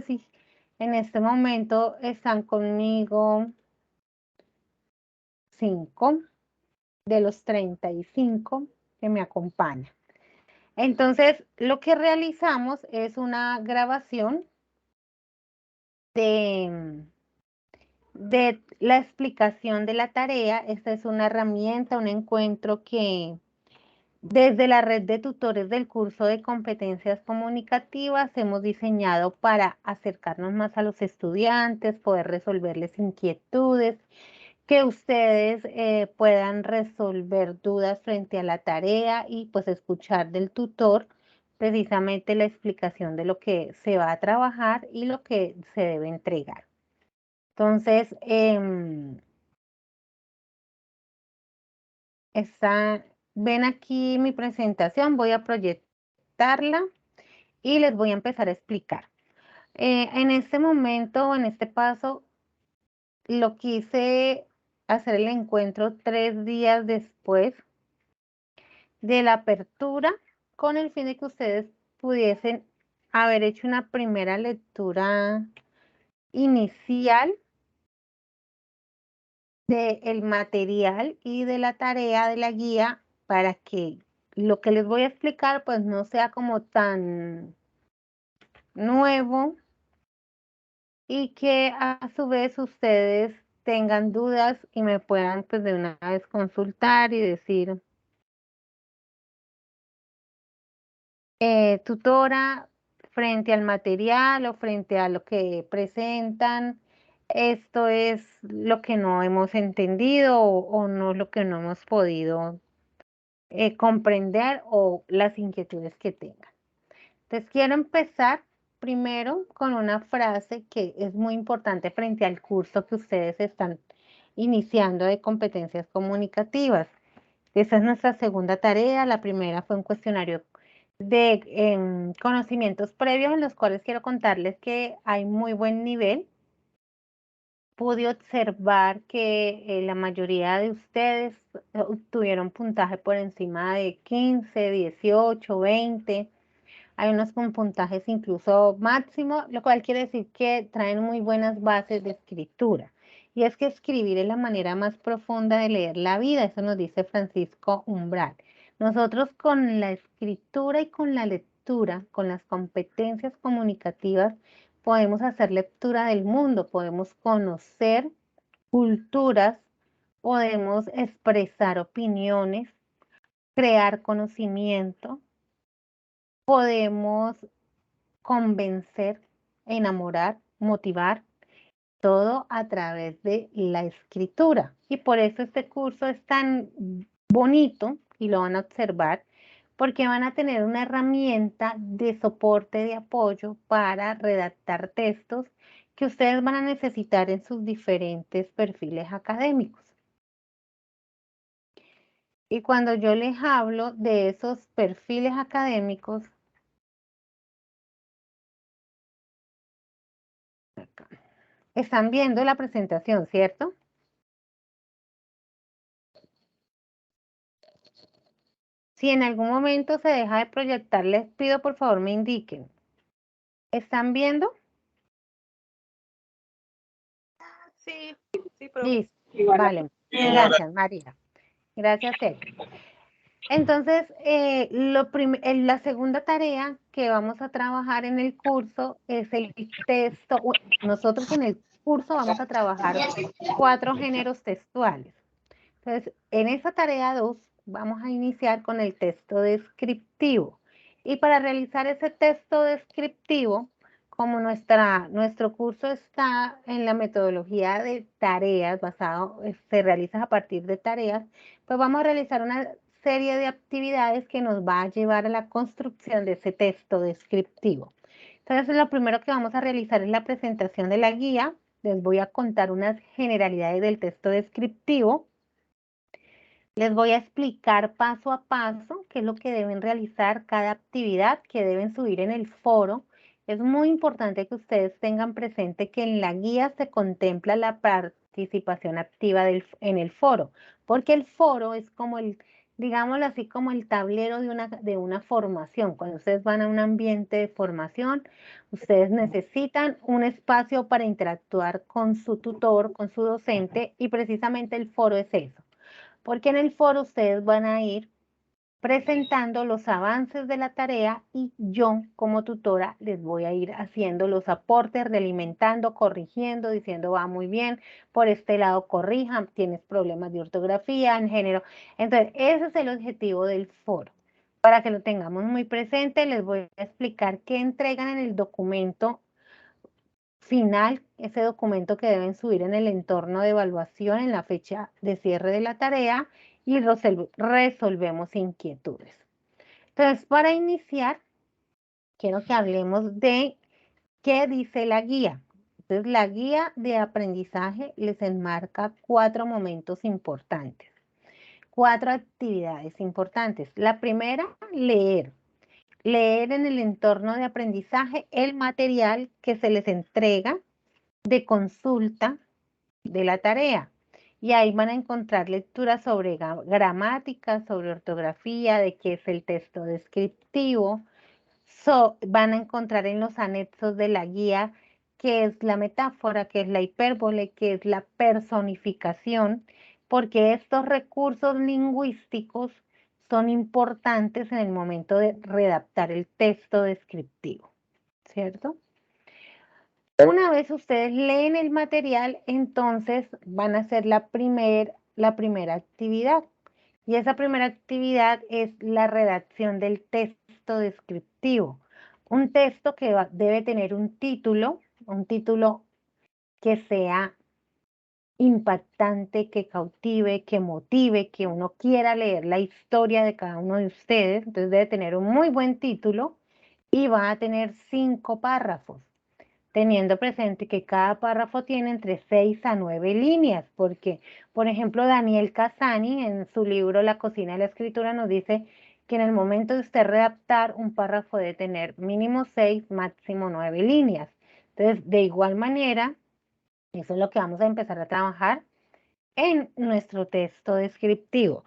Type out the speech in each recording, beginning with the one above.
y en este momento están conmigo 5 de los 35 que me acompañan. Entonces, lo que realizamos es una grabación de la explicación de la tarea. Esta es una herramienta, un encuentro que desde la red de tutores del curso de competencias comunicativas hemos diseñado para acercarnos más a los estudiantes, poder resolverles inquietudes, que ustedes puedan resolver dudas frente a la tarea y pues escuchar del tutor precisamente la explicación de lo que se va a trabajar y lo que se debe entregar. Entonces, ven aquí mi presentación, voy a proyectarla y les voy a empezar a explicar. En este momento, en este paso, lo quise hacer el encuentro 3 días después de la apertura, con el fin de que ustedes pudiesen haber hecho una primera lectura inicial del material y de la tarea de la guía, para que lo que les voy a explicar pues no sea como tan nuevo y que a su vez ustedes tengan dudas y me puedan pues de una vez consultar y decir, tutora, frente al material o frente a lo que presentan, esto es lo que no hemos entendido o no es lo que no hemos podido comprender, o las inquietudes que tengan. Entonces quiero empezar primero con una frase que es muy importante frente al curso que ustedes están iniciando de competencias comunicativas. Esa es nuestra segunda tarea. La primera fue un cuestionario de conocimientos previos, en los cuales quiero contarles que hay muy buen nivel. Pude observar que la mayoría de ustedes obtuvieron puntaje por encima de 15, 18, 20. Hay unos con puntajes incluso máximo, lo cual quiere decir que traen muy buenas bases de escritura. Y es que escribir es la manera más profunda de leer la vida, eso nos dice Francisco Umbral. Nosotros con la escritura y con la lectura, con las competencias comunicativas, podemos hacer lectura del mundo, podemos conocer culturas, podemos expresar opiniones, crear conocimiento, podemos convencer, enamorar, motivar, todo a través de la escritura. Y por eso este curso es tan bonito, y lo van a observar, porque van a tener una herramienta de soporte, de apoyo para redactar textos que ustedes van a necesitar en sus diferentes perfiles académicos. Y cuando yo les hablo de esos perfiles académicos, están viendo la presentación, ¿cierto? Si en algún momento se deja de proyectar, les pido por favor me indiquen. ¿Están viendo? Sí, sí, profe. Listo. Vale. Gracias, María. Gracias, Ed. Entonces, la segunda tarea que vamos a trabajar en el curso es el texto. Nosotros en el curso vamos a trabajar 4 géneros textuales. Entonces, en esa tarea 2 vamos a iniciar con el texto descriptivo. Y para realizar ese texto descriptivo, como nuestro curso está en la metodología de tareas, se realiza a partir de tareas, pues vamos a realizar una serie de actividades que nos va a llevar a la construcción de ese texto descriptivo. Entonces, lo primero que vamos a realizar es la presentación de la guía. Les voy a contar unas generalidades del texto descriptivo. Les voy a explicar paso a paso qué es lo que deben realizar, cada actividad que deben subir en el foro. Es muy importante que ustedes tengan presente que en la guía se contempla la participación activa en el foro, porque el foro es como el digámoslo así, como el tablero de una formación. Cuando ustedes van a un ambiente de formación, ustedes necesitan un espacio para interactuar con su tutor, con su docente, y precisamente el foro es eso. Porque en el foro ustedes van a ir presentando los avances de la tarea y yo como tutora les voy a ir haciendo los aportes, realimentando, corrigiendo, diciendo va muy bien, por este lado corrijan, tienes problemas de ortografía, en género. Entonces, ese es el objetivo del foro. Para que lo tengamos muy presente, les voy a explicar qué entregan en el documento final, ese documento que deben subir en el entorno de evaluación en la fecha de cierre de la tarea, y resolvemos inquietudes. Entonces, para iniciar, quiero que hablemos de qué dice la guía. Entonces, la guía de aprendizaje les enmarca 4 momentos importantes, 4 actividades importantes. La primera, leer. Leer en el entorno de aprendizaje el material que se les entrega de consulta de la tarea. Y ahí van a encontrar lecturas sobre gramática, sobre ortografía, de qué es el texto descriptivo. Van a encontrar en los anexos de la guía qué es la metáfora, qué es la hipérbole, qué es la personificación, porque estos recursos lingüísticos son importantes en el momento de redactar el texto descriptivo, ¿cierto? Una vez ustedes leen el material, entonces van a hacer la primera actividad. Y esa primera actividad es la redacción del texto descriptivo. Un texto que debe tener un título que sea impactante, que cautive, que motive, que uno quiera leer la historia de cada uno de ustedes. Entonces debe tener un muy buen título y va a tener 5 párrafos, teniendo presente que cada párrafo tiene entre 6 a 9 líneas, porque, por ejemplo, Daniel Casani en su libro La cocina de la escritura nos dice que en el momento de usted redactar un párrafo debe tener mínimo 6, máximo 9 líneas. Entonces, de igual manera, eso es lo que vamos a empezar a trabajar en nuestro texto descriptivo.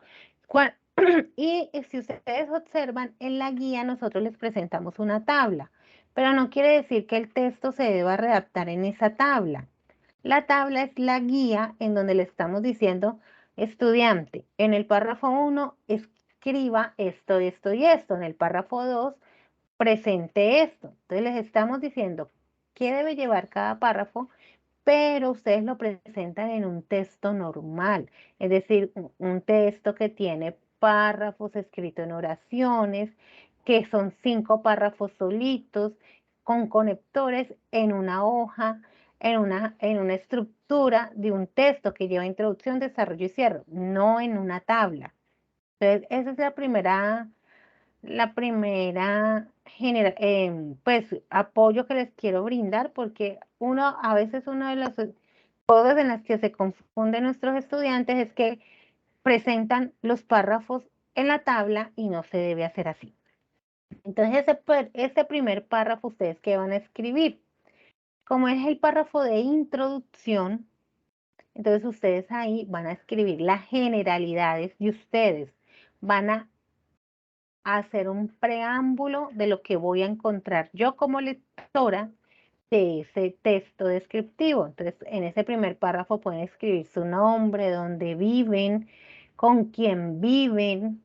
Y si ustedes observan en la guía, nosotros les presentamos una tabla, pero no quiere decir que el texto se deba redactar en esa tabla. La tabla es la guía en donde le estamos diciendo, estudiante, en el párrafo 1 escriba esto, esto y esto. En el párrafo 2 presente esto. Entonces les estamos diciendo qué debe llevar cada párrafo, pero ustedes lo presentan en un texto normal, es decir, un texto que tiene párrafos escritos en oraciones, que son 5 párrafos solitos, con conectores en una hoja, en una estructura de un texto que lleva introducción, desarrollo y cierre, no en una tabla. Entonces, esa es pues apoyo que les quiero brindar, porque a veces uno de los cosas en las que se confunden nuestros estudiantes es que presentan los párrafos en la tabla y no se debe hacer así. Entonces, ese primer párrafo, ¿ustedes qué van a escribir? Como es el párrafo de introducción, entonces ustedes ahí van a escribir las generalidades y ustedes van a hacer un preámbulo de lo que voy a encontrar yo como lectora de ese texto descriptivo. Entonces, en ese primer párrafo pueden escribir su nombre, dónde viven, con quién viven,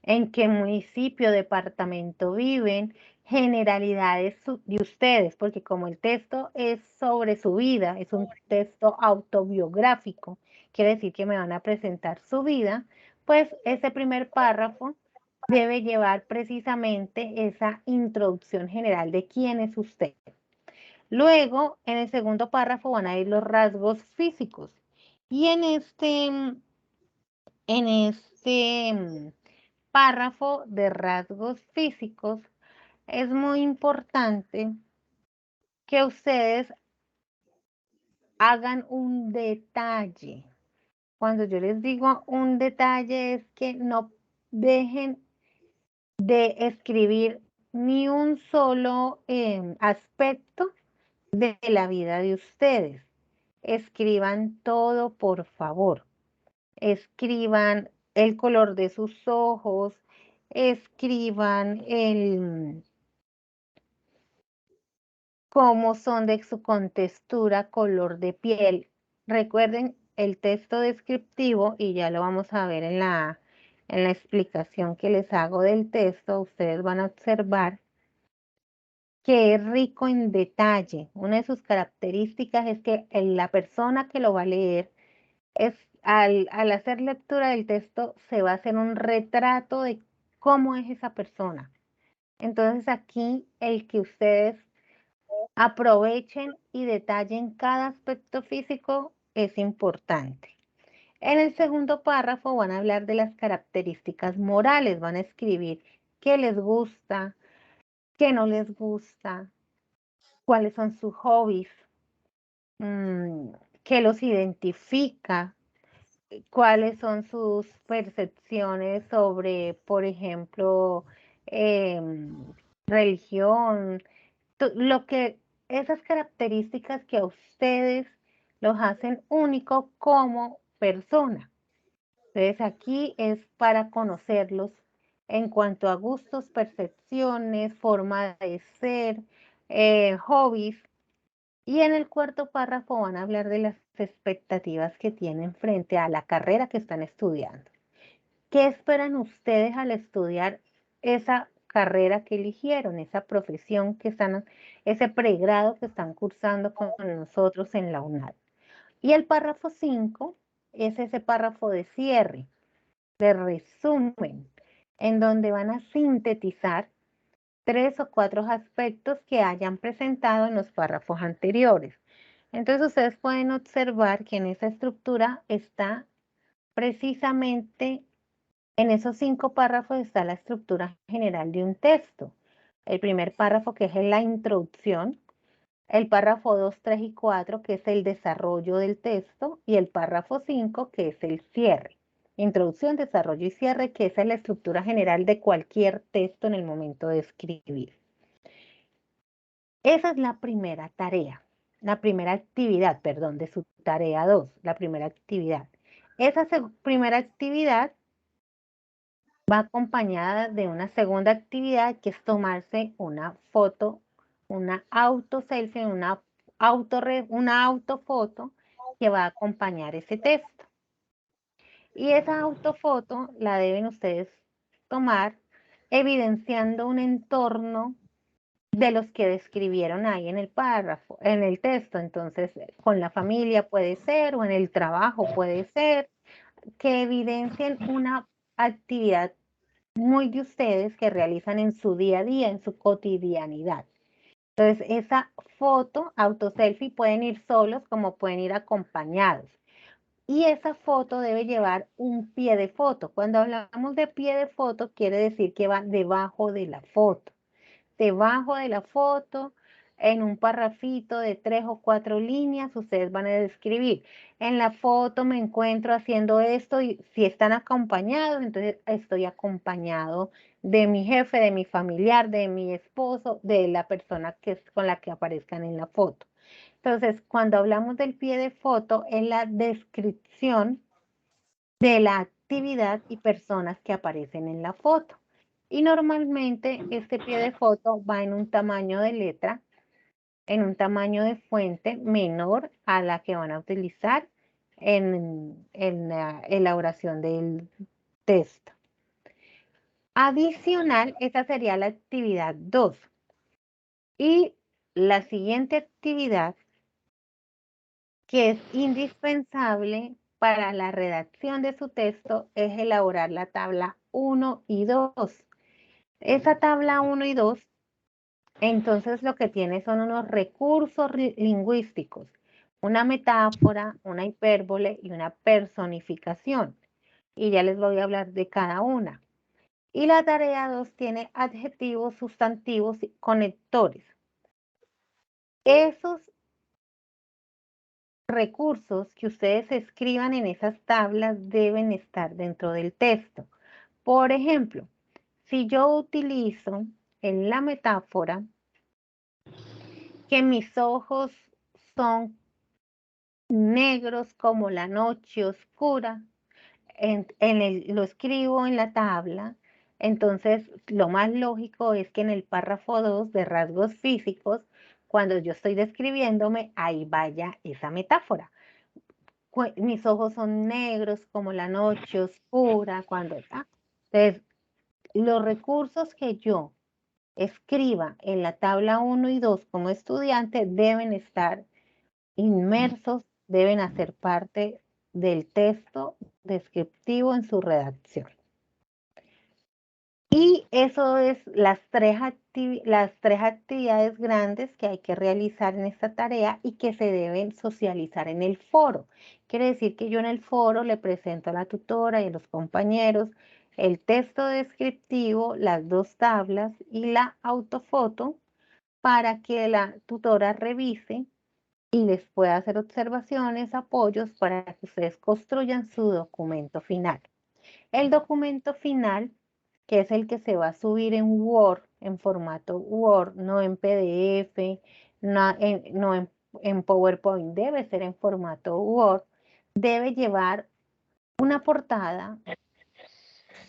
en qué municipio, departamento viven, generalidades de ustedes, porque como el texto es sobre su vida, es un texto autobiográfico, quiere decir que me van a presentar su vida, pues ese primer párrafo debe llevar precisamente esa introducción general de quién es usted. Luego, en el segundo párrafo van a ir los rasgos físicos. Y en este párrafo de rasgos físicos es muy importante que ustedes hagan un detalle. Cuando yo les digo un detalle es que no dejen de escribir ni un solo aspecto de la vida de ustedes. Escriban todo, por favor. Escriban el color de sus ojos, escriban cómo son de su contextura, color de piel. Recuerden el texto descriptivo y ya lo vamos a ver en la explicación que les hago del texto. Ustedes van a observar que es rico en detalle. Una de sus características es que la persona que lo va a leer es al hacer lectura del texto se va a hacer un retrato de cómo es esa persona. Entonces aquí el que ustedes aprovechen y detallen cada aspecto físico es importante. En el segundo párrafo van a hablar de las características morales, van a escribir qué les gusta, qué no les gusta, cuáles son sus hobbies, mm, qué los identifica, cuáles son sus percepciones sobre, por ejemplo, religión, lo que esas características que a ustedes los hacen único como persona. Entonces aquí es para conocerlos en cuanto a gustos, percepciones, forma de ser, hobbies. Y en el cuarto párrafo van a hablar de las expectativas que tienen frente a la carrera que están estudiando. ¿Qué esperan ustedes al estudiar esa carrera que eligieron, esa profesión que están, ese pregrado que están cursando con nosotros en la UNAD? Y el párrafo 5 es ese párrafo de cierre, de resumen, en donde van a sintetizar 3 o 4 aspectos que hayan presentado en los párrafos anteriores. Entonces ustedes pueden observar que en esa estructura está precisamente, en esos 5 párrafos está la estructura general de un texto. El primer párrafo, que es la introducción, el párrafo 2, 3 y 4, que es el desarrollo del texto, y el párrafo 5, que es el cierre. Introducción, desarrollo y cierre, que esa es la estructura general de cualquier texto en el momento de escribir. Esa es la primera tarea, la primera actividad, perdón, de su tarea 2, la primera actividad. Esa primera actividad va acompañada de una segunda actividad que es tomarse una foto, una auto selfie, una autofoto que va a acompañar ese texto. Y esa autofoto la deben ustedes tomar evidenciando un entorno de los que describieron ahí en el párrafo, en el texto. Entonces, con la familia puede ser o en el trabajo puede ser, que evidencien una actividad muy de ustedes que realizan en su día a día, en su cotidianidad. Entonces, esa foto, autoselfie, pueden ir solos como pueden ir acompañados. Y esa foto debe llevar un pie de foto. Cuando hablamos de pie de foto, quiere decir que va debajo de la foto. Debajo de la foto, en un parrafito de 3 o 4 líneas, ustedes van a describir. En la foto me encuentro haciendo esto y si están acompañados, entonces estoy acompañado de mi jefe, de mi familiar, de mi esposo, de la persona que es con la que aparezcan en la foto. Entonces, cuando hablamos del pie de foto, es la descripción de la actividad y personas que aparecen en la foto. Y normalmente este pie de foto va en un tamaño de letra, en un tamaño de fuente menor a la que van a utilizar en la elaboración del texto. Adicional, esa sería la actividad 2. Y la siguiente actividad, que es indispensable para la redacción de su texto, es elaborar la tabla 1 y 2. Esa tabla 1 y 2, entonces lo que tiene son unos recursos lingüísticos, una metáfora, una hipérbole y una personificación. Y ya les voy a hablar de cada una. Y la tarea 2 tiene adjetivos, sustantivos y conectores. Esos recursos que ustedes escriban en esas tablas deben estar dentro del texto. Por ejemplo, si yo utilizo en la metáfora que mis ojos son negros como la noche oscura, lo escribo en la tabla, entonces lo más lógico es que en el párrafo 2 de rasgos físicos, cuando yo estoy describiéndome, ahí vaya esa metáfora. Mis ojos son negros como la noche oscura, cuando está. Entonces, los recursos que yo escriba en la tabla 1 y 2 como estudiante deben estar inmersos, deben hacer parte del texto descriptivo en su redacción. Y eso es las tres actividades grandes que hay que realizar en esta tarea y que se deben socializar en el foro. Quiere decir que yo en el foro le presento a la tutora y a los compañeros el texto descriptivo, las dos tablas y la autofoto para que la tutora revise y les pueda hacer observaciones, apoyos para que ustedes construyan su documento final. El documento final, que es el que se va a subir en Word, en formato Word, no en PDF, no en PowerPoint, debe ser en formato Word, debe llevar una portada,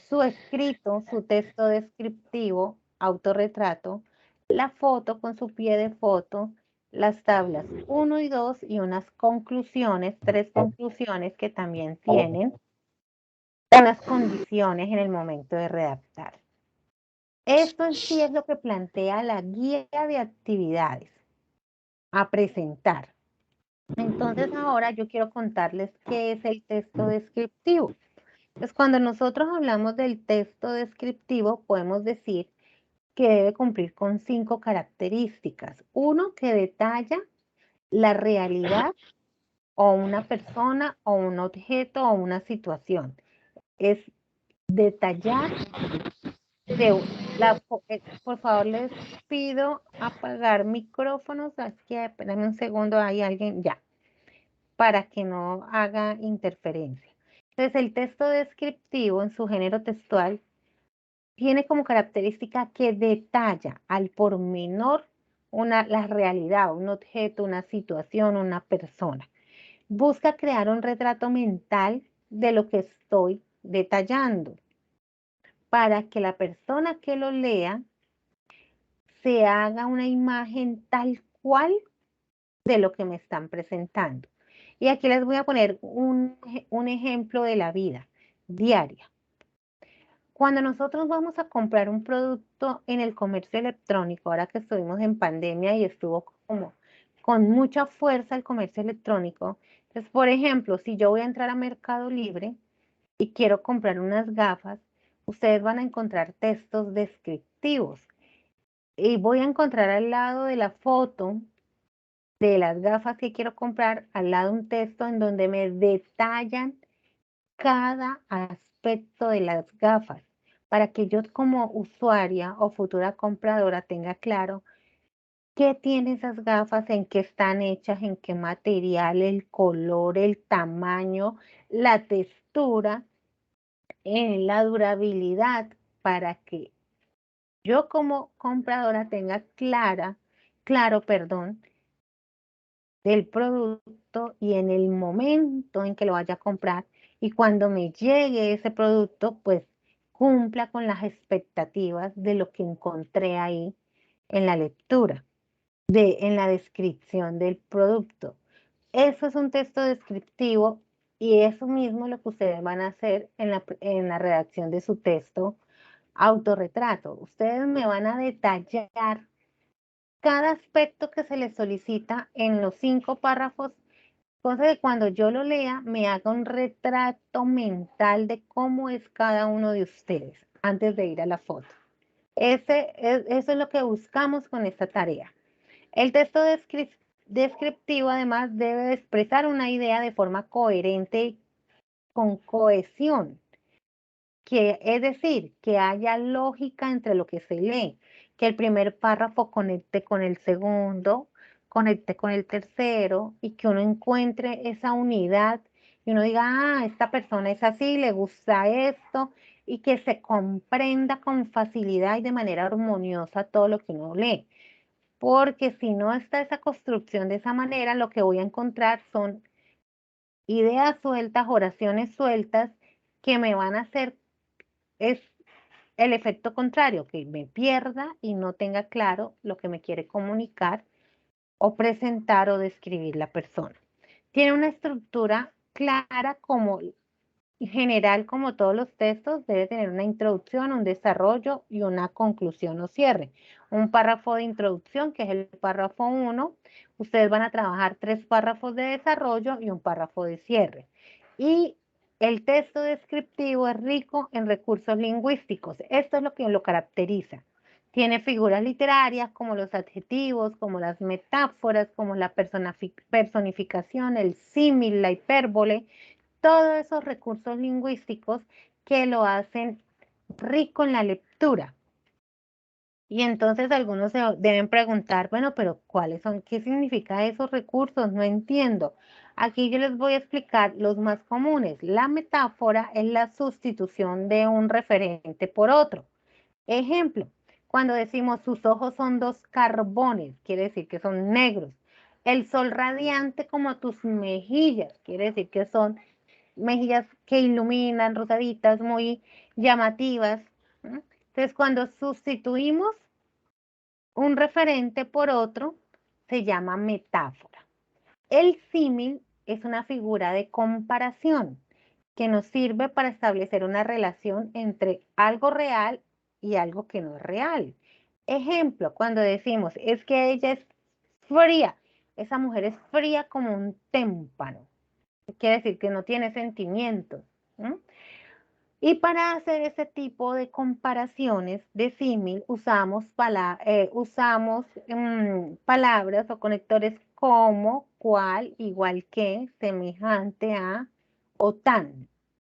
su escrito, su texto descriptivo, autorretrato, la foto con su pie de foto, las tablas 1 y 2 y unas conclusiones, 3 conclusiones que también tienen unas condiciones en el momento de redactar. Esto en sí es lo que plantea la guía de actividades a presentar. Entonces ahora yo quiero contarles qué es el texto descriptivo. Pues cuando nosotros hablamos del texto descriptivo podemos decir que debe cumplir con 5 características. Uno, que detalla la realidad o una persona o un objeto o una situación. Es detallar por favor, les pido apagar micrófonos. Aquí, espérame un segundo, hay alguien ya, para que no haga interferencia. Entonces, el texto descriptivo en su género textual tiene como característica que detalla al pormenor la realidad, un objeto, una situación, una persona. Busca crear un retrato mental de lo que estoy detallando para que la persona que lo lea se haga una imagen tal cual de lo que me están presentando. Y aquí les voy a poner un ejemplo de la vida diaria. Cuando nosotros vamos a comprar un producto en el comercio electrónico, ahora que estuvimos en pandemia y estuvo como con mucha fuerza el comercio electrónico, entonces, por ejemplo, si yo voy a entrar a Mercado Libre y quiero comprar unas gafas, ustedes van a encontrar textos descriptivos y voy a encontrar al lado de la foto de las gafas que quiero comprar, al lado un texto en donde me detallan cada aspecto de las gafas para que yo como usuaria o futura compradora tenga claro qué tienen esas gafas, en qué están hechas, en qué material, el color, el tamaño, la textura, en la durabilidad, para que yo como compradora tenga claro, perdón, del producto y en el momento en que lo vaya a comprar y cuando me llegue ese producto, pues cumpla con las expectativas de lo que encontré ahí en la lectura, en la descripción del producto. Eso es un texto descriptivo y eso mismo es lo que ustedes van a hacer en la redacción de su texto autorretrato. Ustedes me van a detallar cada aspecto que se les solicita en los 5 párrafos, cosa que cuando yo lo lea me haga un retrato mental de cómo es cada uno de ustedes antes de ir a la foto. Eso es lo que buscamos con esta tarea. El texto descriptivo además debe expresar una idea de forma coherente y con cohesión, es decir, que haya lógica entre lo que se lee, que el primer párrafo conecte con el segundo, conecte con el tercero y que uno encuentre esa unidad y uno diga, esta persona es así, le gusta esto y que se comprenda con facilidad y de manera armoniosa todo lo que uno lee. Porque si no está esa construcción de esa manera, lo que voy a encontrar son ideas sueltas, oraciones sueltas que me van a hacer es el efecto contrario, que me pierda y no tenga claro lo que me quiere comunicar o presentar o describir la persona. Tiene una estructura clara como general, como todos los textos, debe tener una introducción, un desarrollo y una conclusión o cierre. Un párrafo de introducción, que es el párrafo 1. Ustedes van a trabajar 3 párrafos de desarrollo y un párrafo de cierre. Y el texto descriptivo es rico en recursos lingüísticos. Esto es lo que lo caracteriza. Tiene figuras literarias como los adjetivos, como las metáforas, como la personificación, el símil, la hipérbole, todos esos recursos lingüísticos que lo hacen rico en la lectura. Y entonces algunos se deben preguntar, bueno, pero ¿cuáles son? ¿Qué significa esos recursos? No entiendo. Aquí yo les voy a explicar los más comunes. La metáfora es la sustitución de un referente por otro. Ejemplo, cuando decimos sus ojos son 2 carbones, quiere decir que son negros. El sol radiante como tus mejillas, quiere decir que son mejillas que iluminan, rosaditas, muy llamativas. Entonces, cuando sustituimos un referente por otro, se llama metáfora. El símil es una figura de comparación que nos sirve para establecer una relación entre algo real y algo que no es real. Ejemplo, cuando decimos, es que ella es fría, esa mujer es fría como un témpano. Quiere decir que no tiene sentimientos. Y para hacer ese tipo de comparaciones de símil usamos palabras o conectores como, cual, igual que, semejante a o tan.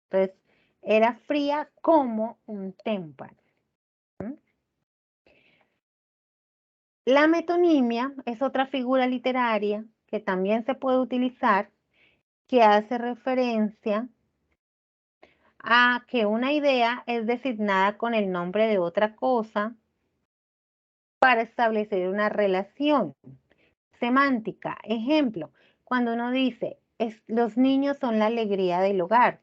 Entonces, era fría como un témpano. La metonimia es otra figura literaria que también se puede utilizar, que hace referencia a que una idea es designada con el nombre de otra cosa para establecer una relación semántica. Ejemplo, cuando uno dice, los niños son la alegría del hogar.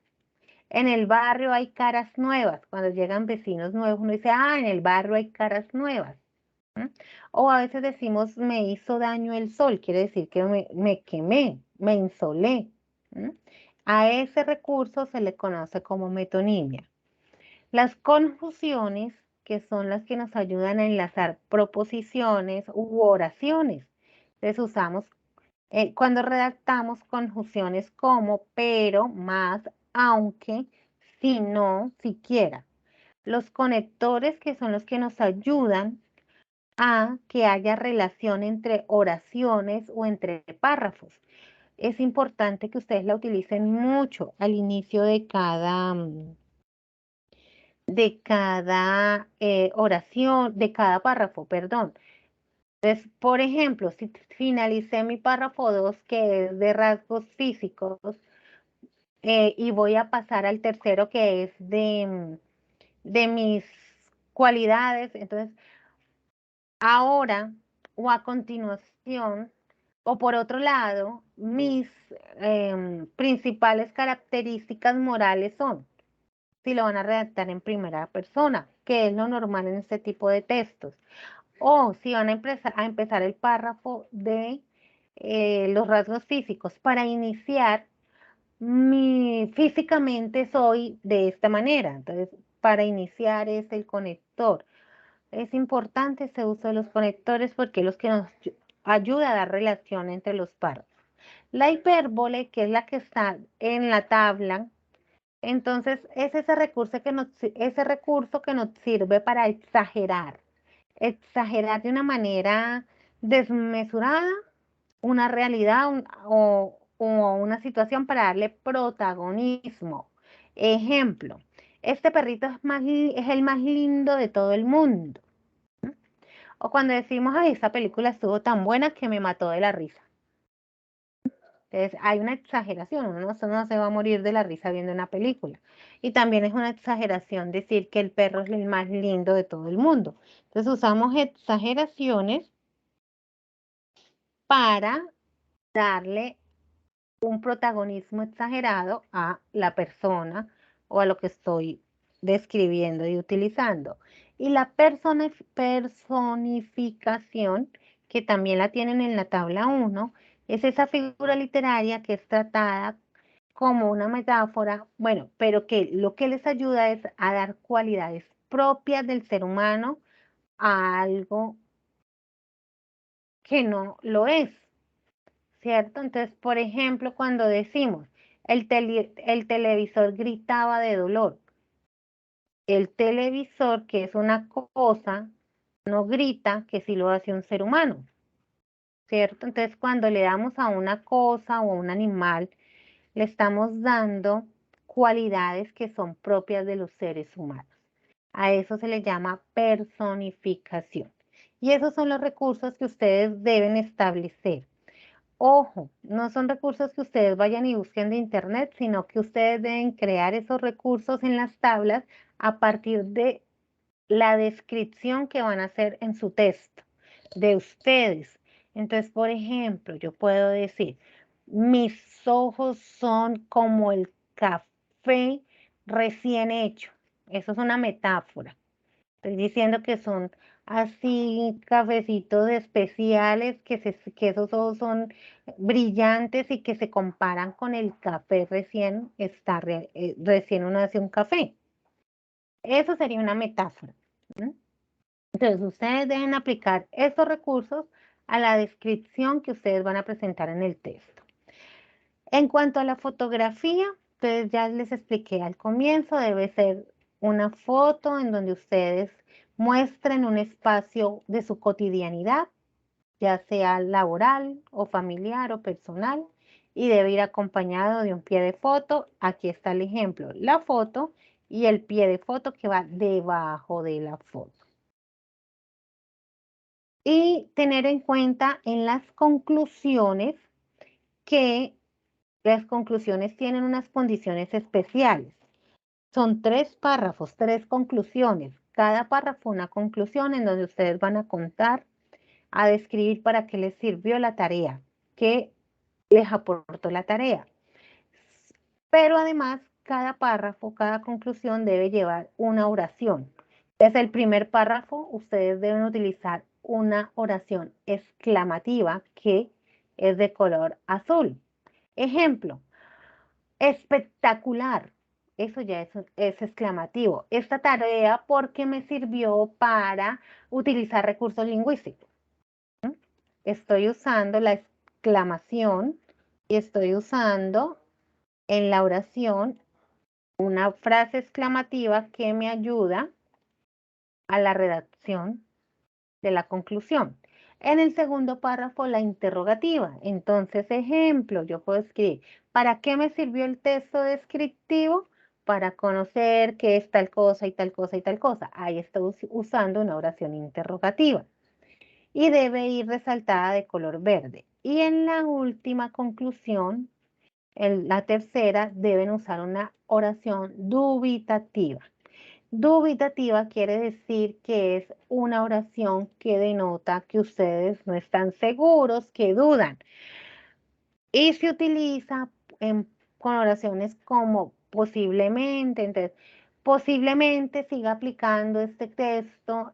En el barrio hay caras nuevas. Cuando llegan vecinos nuevos, uno dice, en el barrio hay caras nuevas. O a veces decimos, me hizo daño el sol, quiere decir que me quemé, me insolé. A ese recurso se le conoce como metonimia. Las conjunciones, que son las que nos ayudan a enlazar proposiciones u oraciones. Entonces usamos, cuando redactamos conjunciones como, pero, más, aunque, si no, siquiera. Los conectores, que son los que nos ayudan a que haya relación entre oraciones o entre párrafos. Es importante que ustedes la utilicen mucho al inicio de cada oración, de cada párrafo, perdón. Entonces, por ejemplo, si finalicé mi párrafo 2, que es de rasgos físicos, y voy a pasar al tercero, que es de mis cualidades, entonces, ahora o a continuación, o por otro lado, mis principales características morales son, si lo van a redactar en primera persona, que es lo normal en este tipo de textos. O si van a empezar el párrafo de los rasgos físicos. Para iniciar, físicamente soy de esta manera. Entonces, para iniciar es el conector. Es importante este uso de los conectores porque es lo que nos ayuda a dar relación entre los párrafos. La hipérbole, que es la que está en la tabla, entonces es ese recurso que nos sirve para exagerar de una manera desmesurada una realidad o una situación para darle protagonismo. Ejemplo, este perrito es el más lindo de todo el mundo. O cuando decimos, ay, esa película estuvo tan buena que me mató de la risa. Entonces, hay una exageración, uno no se va a morir de la risa viendo una película. Y también es una exageración decir que el perro es el más lindo de todo el mundo. Entonces, usamos exageraciones para darle un protagonismo exagerado a la persona o a lo que estoy describiendo y utilizando. Y la personificación, que también la tienen en la tabla 1, es esa figura literaria que es tratada como una metáfora, bueno, pero que lo que les ayuda es a dar cualidades propias del ser humano a algo que no lo es, ¿cierto? Entonces, por ejemplo, cuando decimos, el televisor gritaba de dolor, el televisor, que es una cosa, no grita que si lo hace un ser humano, ¿cierto? Entonces, cuando le damos a una cosa o a un animal, le estamos dando cualidades que son propias de los seres humanos. A eso se le llama personificación. Y esos son los recursos que ustedes deben establecer. Ojo, no son recursos que ustedes vayan y busquen de internet, sino que ustedes deben crear esos recursos en las tablas a partir de la descripción que van a hacer en su texto de ustedes. Entonces, por ejemplo, yo puedo decir, mis ojos son como el café recién hecho. Eso es una metáfora. Estoy diciendo que son así cafecitos especiales, que esos ojos son brillantes y que se comparan con el café recién uno hace un café. Eso sería una metáfora. Entonces, ustedes deben aplicar estos recursos a la descripción que ustedes van a presentar en el texto. En cuanto a la fotografía, pues ya les expliqué al comienzo, debe ser una foto en donde ustedes muestren un espacio de su cotidianidad, ya sea laboral o familiar o personal, y debe ir acompañado de un pie de foto. Aquí está el ejemplo, la foto y el pie de foto que va debajo de la foto. Y tener en cuenta en las conclusiones que las conclusiones tienen unas condiciones especiales. Son 3 párrafos, 3 conclusiones. Cada párrafo una conclusión en donde ustedes van a contar, a describir para qué les sirvió la tarea, qué les aportó la tarea. Pero además, cada párrafo, cada conclusión debe llevar una oración. Desde el primer párrafo, ustedes deben utilizar una oración exclamativa que es de color azul. Ejemplo, espectacular. Eso ya es exclamativo. Esta tarea porque me sirvió para utilizar recursos lingüísticos. Estoy usando la exclamación y estoy usando en la oración una frase exclamativa que me ayuda a la redacción de la conclusión. En el segundo párrafo, la interrogativa. Entonces, ejemplo, yo puedo escribir, ¿para qué me sirvió el texto descriptivo? Para conocer qué es tal cosa y tal cosa y tal cosa. Ahí estoy usando una oración interrogativa. Y debe ir resaltada de color verde. Y en la última conclusión, en la tercera, deben usar una oración dubitativa. Dubitativa quiere decir que es una oración que denota que ustedes no están seguros, que dudan. Y se utiliza con oraciones como posiblemente. Entonces, posiblemente siga aplicando este texto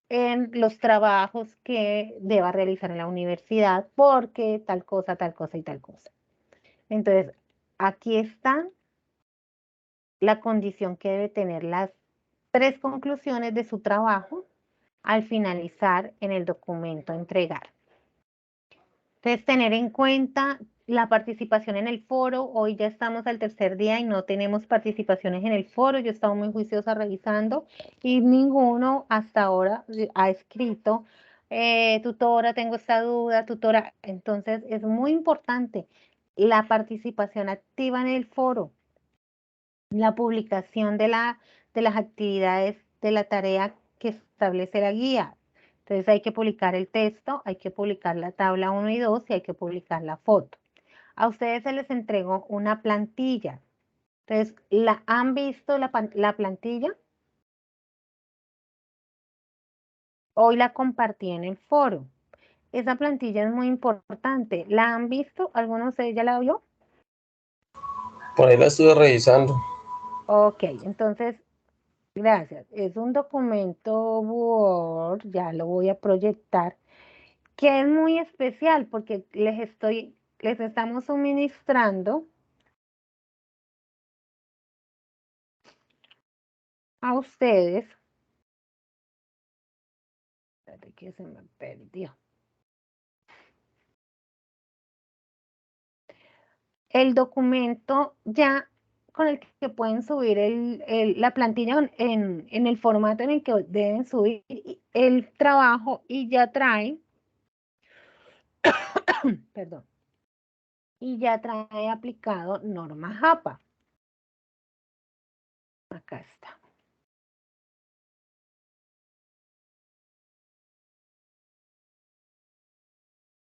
en los trabajos que deba realizar en la universidad porque tal cosa, tal cosa y tal cosa. Entonces, aquí está la condición que debe tener las 3 conclusiones de su trabajo al finalizar en el documento a entregar. Entonces, tener en cuenta la participación en el foro. Hoy ya estamos al tercer día y no tenemos participaciones en el foro. Yo he estado muy juiciosa revisando y ninguno hasta ahora ha escrito, tutora, tengo esta duda, tutora. Entonces, es muy importante la participación activa en el foro, la publicación de las actividades de la tarea que establece la guía. Entonces hay que publicar el texto, hay que publicar la tabla 1 y 2 y hay que publicar la foto. A ustedes se les entregó una plantilla. Entonces, ¿la han visto la plantilla? Hoy la compartí en el foro. Esa plantilla es muy importante. ¿La han visto? ¿Alguno de ustedes ya la vio? Por ahí la estuve revisando. Ok, entonces, gracias. Es un documento Word, ya lo voy a proyectar, que es muy especial porque les estamos suministrando a ustedes. Espérate que se me perdió. El documento ya con el que pueden subir la plantilla en el formato en el que deben subir el trabajo y ya trae, perdón, y ya trae aplicado norma JAPA. Acá está.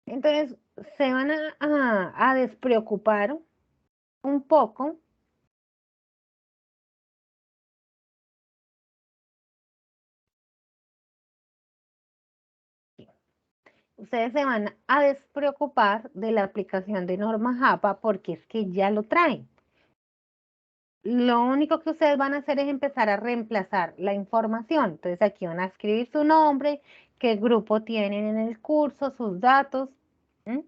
Entonces, se van a despreocupar un poco. Ustedes se van a despreocupar de la aplicación de norma JAPA porque es que ya lo traen. Lo único que ustedes van a hacer es empezar a reemplazar la información. Entonces aquí van a escribir su nombre, qué grupo tienen en el curso, sus datos. ¿Mm?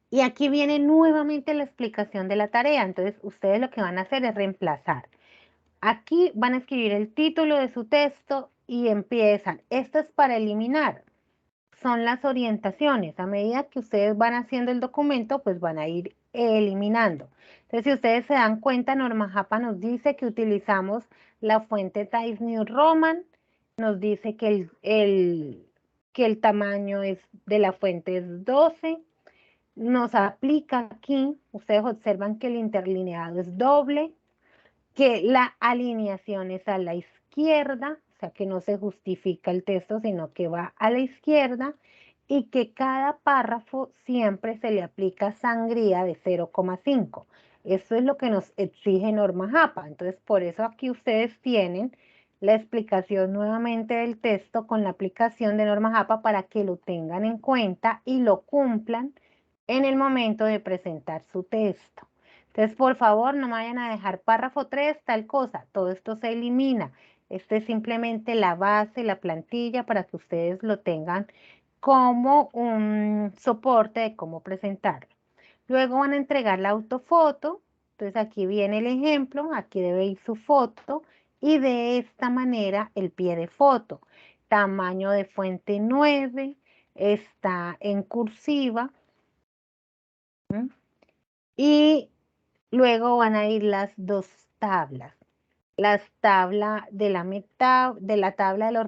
Y aquí viene nuevamente la explicación de la tarea. Entonces ustedes lo que van a hacer es reemplazar. Aquí van a escribir el título de su texto y empiezan. Esto es para eliminar. Son las orientaciones. A medida que ustedes van haciendo el documento, pues van a ir eliminando. Entonces, si ustedes se dan cuenta, Norma JAPA nos dice que utilizamos la fuente Times New Roman, nos dice que el tamaño de la fuente es 12, nos aplica aquí, ustedes observan que el interlineado es doble, que la alineación es a la izquierda, o sea que no se justifica el texto, sino que va a la izquierda, y que cada párrafo siempre se le aplica sangría de 0,5. Eso es lo que nos exige norma JAPA. Entonces, por eso aquí ustedes tienen la explicación nuevamente del texto con la aplicación de norma JAPA para que lo tengan en cuenta y lo cumplan en el momento de presentar su texto. Entonces, por favor, no me vayan a dejar párrafo 3, tal cosa. Todo esto se elimina. Este es simplemente la base, la plantilla, para que ustedes lo tengan como un soporte de cómo presentarlo. Luego van a entregar la autofoto. Entonces, aquí viene el ejemplo. Aquí debe ir su foto. Y de esta manera, el pie de foto. Tamaño de fuente 9. Está en cursiva. ¿Mm? Y luego van a ir las dos tablas. Las tablas de la tabla de los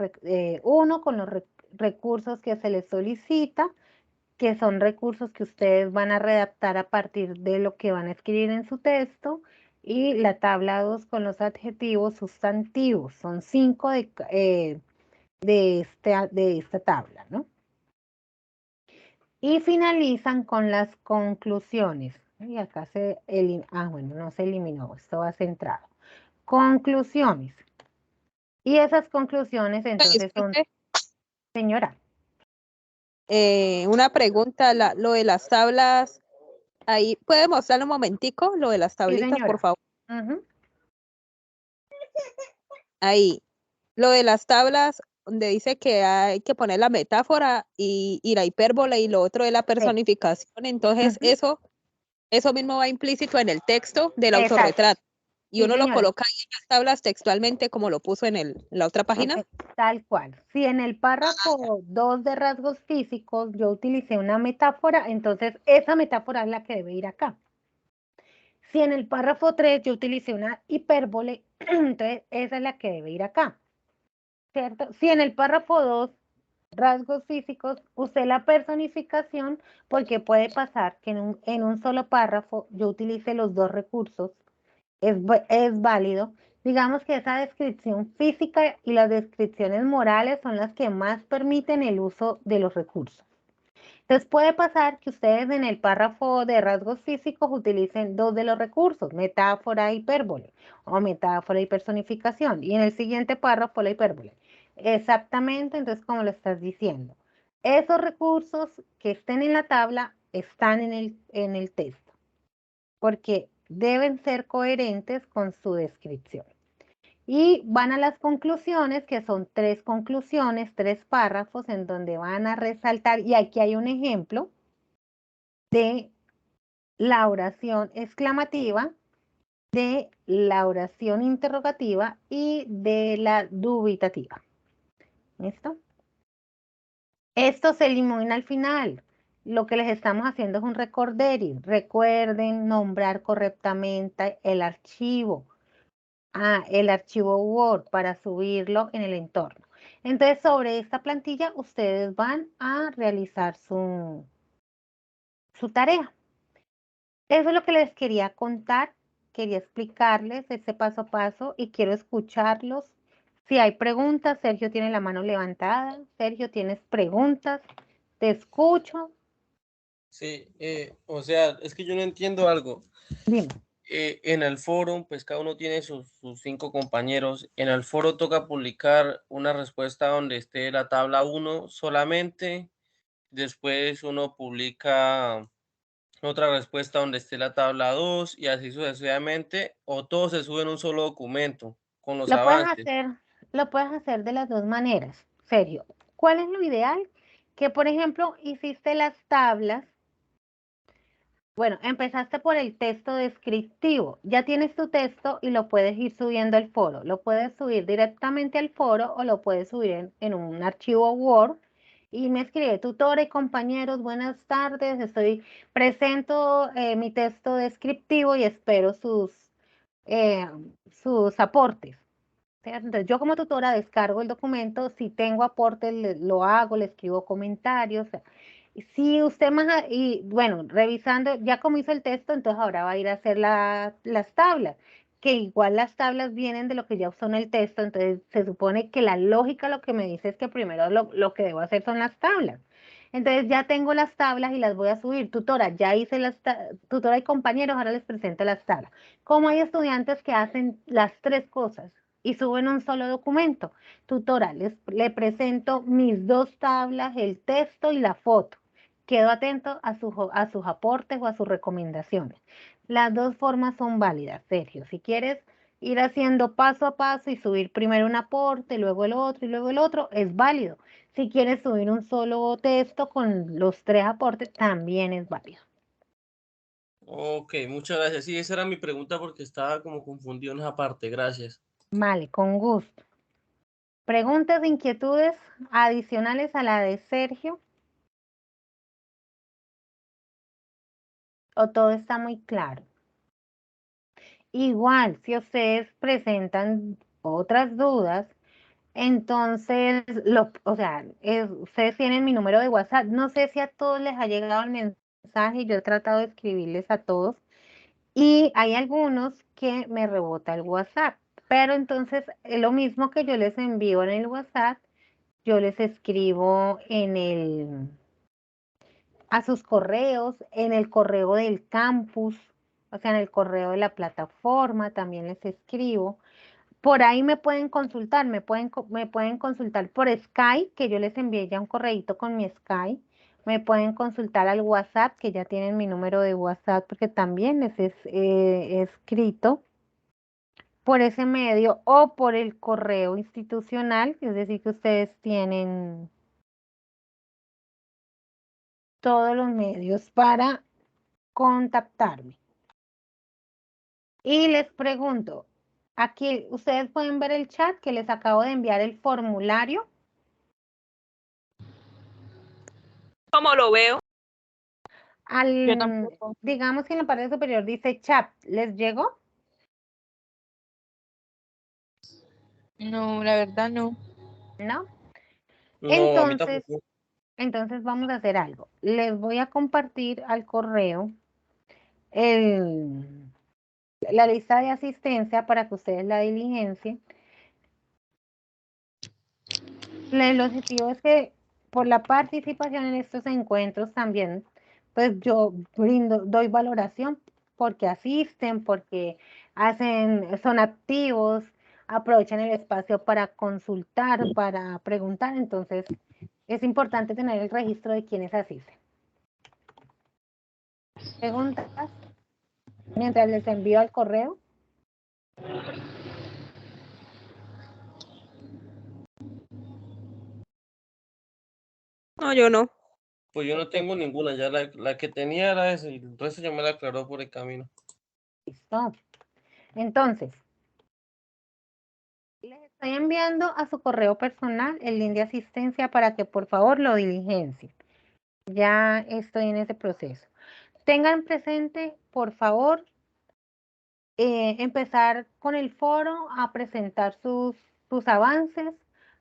uno con los recursos que se les solicita, que son recursos que ustedes van a redactar a partir de lo que van a escribir en su texto, y la tabla 2 con los adjetivos sustantivos. Son 5 de esta tabla, ¿no? Y finalizan con las conclusiones. Y acá bueno, no se eliminó, esto va centrado. Conclusiones. Y esas conclusiones entonces son, Disculpe, señora. una pregunta, lo de las tablas, ahí, ¿puede mostrar un momentico lo de las Sí, tablitas, por señora. favor? Ujú. Ahí, lo de las tablas, donde dice que hay que poner la metáfora y la hipérbole y lo otro de la Sí. personificación, entonces Ujú. eso mismo va implícito en el texto del Exacto. autorretrato. Y Sí, uno lo señora. coloca ahí en las tablas textualmente como lo puso en la otra página. Tal cual. Si en el párrafo 2 de rasgos físicos yo utilicé una metáfora, entonces esa metáfora es la que debe ir acá. Si en el párrafo 3 yo utilicé una hipérbole, entonces esa es la que debe ir acá, ¿cierto? Si en el párrafo 2, rasgos físicos, usé la personificación, porque puede pasar que en un solo párrafo yo utilice los dos recursos, es válido. Digamos que esa descripción física y las descripciones morales son las que más permiten el uso de los recursos. Entonces puede pasar que ustedes en el párrafo de rasgos físicos utilicen dos de los recursos, metáfora e hipérbole, o metáfora y personificación, y en el siguiente párrafo la hipérbole. Exactamente, entonces como lo estás diciendo, esos recursos que estén en la tabla están en el texto, porque deben ser coherentes con su descripción. Y van a las conclusiones, que son 3 conclusiones, 3 párrafos en donde van a resaltar, y aquí hay un ejemplo de la oración exclamativa, de la oración interrogativa y de la dubitativa. ¿Listo? Esto se elimina al final. Lo que les estamos haciendo es un recordering. Recuerden nombrar correctamente el archivo. El archivo Word para subirlo en el entorno. Entonces, sobre esta plantilla, ustedes van a realizar su tarea. Eso es lo que les quería contar. Quería explicarles ese paso a paso y quiero escucharlos. Si hay preguntas, Sergio tiene la mano levantada. Sergio, ¿tienes preguntas? Te escucho. Sí, o sea, es que yo no entiendo algo. Dime. En el foro, pues cada uno tiene sus 5 compañeros. En el foro toca publicar una respuesta donde esté la tabla 1 solamente. Después uno publica otra respuesta donde esté la tabla 2 y así sucesivamente. O todo se sube en un solo documento con los Lo puedes avances. hacer de las dos maneras, Sergio. ¿Cuál es lo ideal? Que, por ejemplo, hiciste las tablas. Bueno, empezaste por el texto descriptivo. Ya tienes tu texto y lo puedes ir subiendo al foro. Lo puedes subir directamente al foro o lo puedes subir en un archivo Word. Y me escribe: tutora y compañeros, buenas tardes. Presento mi texto descriptivo y espero eh, sus aportes. Entonces, yo como tutora descargo el documento, si tengo aportes lo hago, le escribo comentarios. Si usted y bueno, revisando, ya como hizo el texto, entonces ahora va a ir a hacer las tablas, que igual las tablas vienen de lo que ya usó en el texto, entonces se supone que la lógica lo que me dice es que primero lo que debo hacer son las tablas. Entonces ya tengo las tablas y las voy a subir. Tutora, ya hice tutora y compañeros, ahora les presento las tablas. Como hay estudiantes que hacen las 3 cosas y suben un solo documento. Tutora, le presento mis 2 tablas, el texto y la foto. Quedo atento a sus aportes o a sus recomendaciones. Las 2 formas son válidas, Sergio. Si quieres ir haciendo paso a paso y subir primero un aporte, luego el otro y luego el otro, es válido. Si quieres subir un solo texto con los 3 aportes, también es válido. Ok, muchas gracias. Sí, esa era mi pregunta porque estaba como confundido en esa parte. Gracias. Vale, con gusto. ¿Preguntas, inquietudes adicionales a la de Sergio? ¿O todo está muy claro? Igual, si ustedes presentan otras dudas, entonces, ustedes tienen mi número de WhatsApp. No sé si a todos les ha llegado el mensaje, yo he tratado de escribirles a todos y hay algunos que me rebota el WhatsApp. Pero entonces, lo mismo que yo les envío en el WhatsApp, yo les escribo a sus correos, en el correo del campus, o sea, en el correo de la plataforma, también les escribo. Por ahí me pueden consultar, me pueden consultar por Skype, que yo les envié ya un correíto con mi Skype. Me pueden consultar al WhatsApp, que ya tienen mi número de WhatsApp, porque también les he escrito por ese medio, o por el correo institucional, es decir, que ustedes tienen todos los medios para contactarme. Y les pregunto, aquí ustedes pueden ver el chat que les acabo de enviar el formulario. ¿Cómo lo veo? Yo tampoco. Digamos que en la parte superior dice chat, ¿les llegó? No, la verdad no. ¿No? No, a mí Entonces, tampoco. vamos a hacer algo. Les voy a compartir al correo el, la lista de asistencia para que ustedes la diligencien. El objetivo es que por la participación en estos encuentros también, pues yo doy valoración porque asisten, porque son activos, aprovechan el espacio para consultar, para preguntar. Entonces, es importante tener el registro de quienes asisten. ¿Preguntas? mientras les envío al correo. No, yo no. Pues yo no tengo ninguna, ya la que tenía era esa y el resto ya me la aclaró por el camino. Listo. Entonces, les estoy enviando a su correo personal el link de asistencia para que por favor lo diligencien. Ya estoy en ese proceso. Tengan presente, por favor, empezar con el foro a presentar sus avances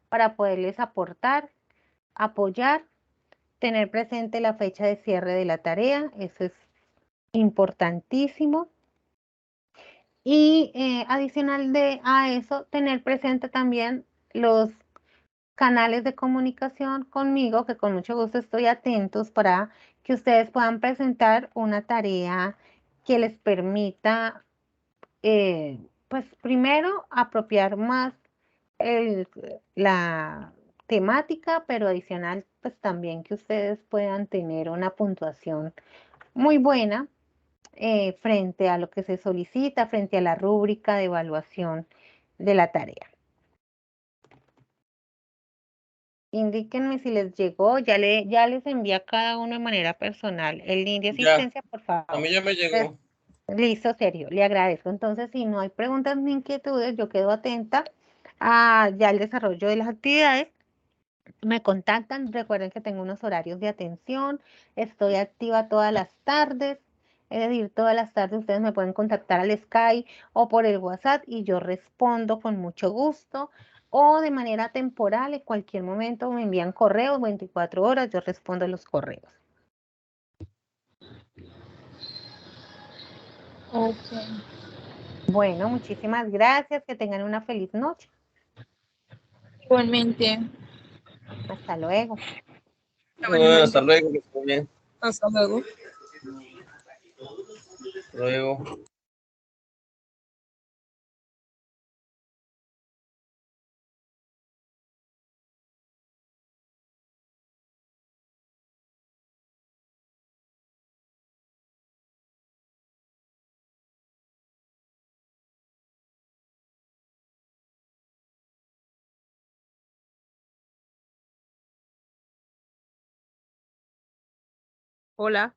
para poderles aportar, apoyar, tener presente la fecha de cierre de la tarea, eso es importantísimo. Y adicional a eso, tener presente también los canales de comunicación conmigo, que con mucho gusto estoy atentos para que ustedes puedan presentar una tarea que les permita, pues primero, apropiar más la temática, pero adicional, pues también que ustedes puedan tener una puntuación muy buena frente a lo que se solicita, frente a la rúbrica de evaluación de la tarea. Indíquenme si les llegó, ya les envía a cada uno de manera personal el link de Ya, asistencia, por a favor. mí ya me llegó. Listo, serio, le agradezco. Entonces, si no hay preguntas ni inquietudes, yo quedo atenta a ya el desarrollo de las actividades. Me contactan, recuerden que tengo unos horarios de atención, estoy activa todas las tardes, es decir, todas las tardes ustedes me pueden contactar al Skype o por el WhatsApp y yo respondo con mucho gusto o de manera temporal, en cualquier momento me envían correos, 24 horas, yo respondo los correos. Ok. Bueno, muchísimas gracias, que tengan una feliz noche. Igualmente. Hasta luego. Bueno, hasta luego, que esté bien. Hasta luego. Hasta luego. Hola.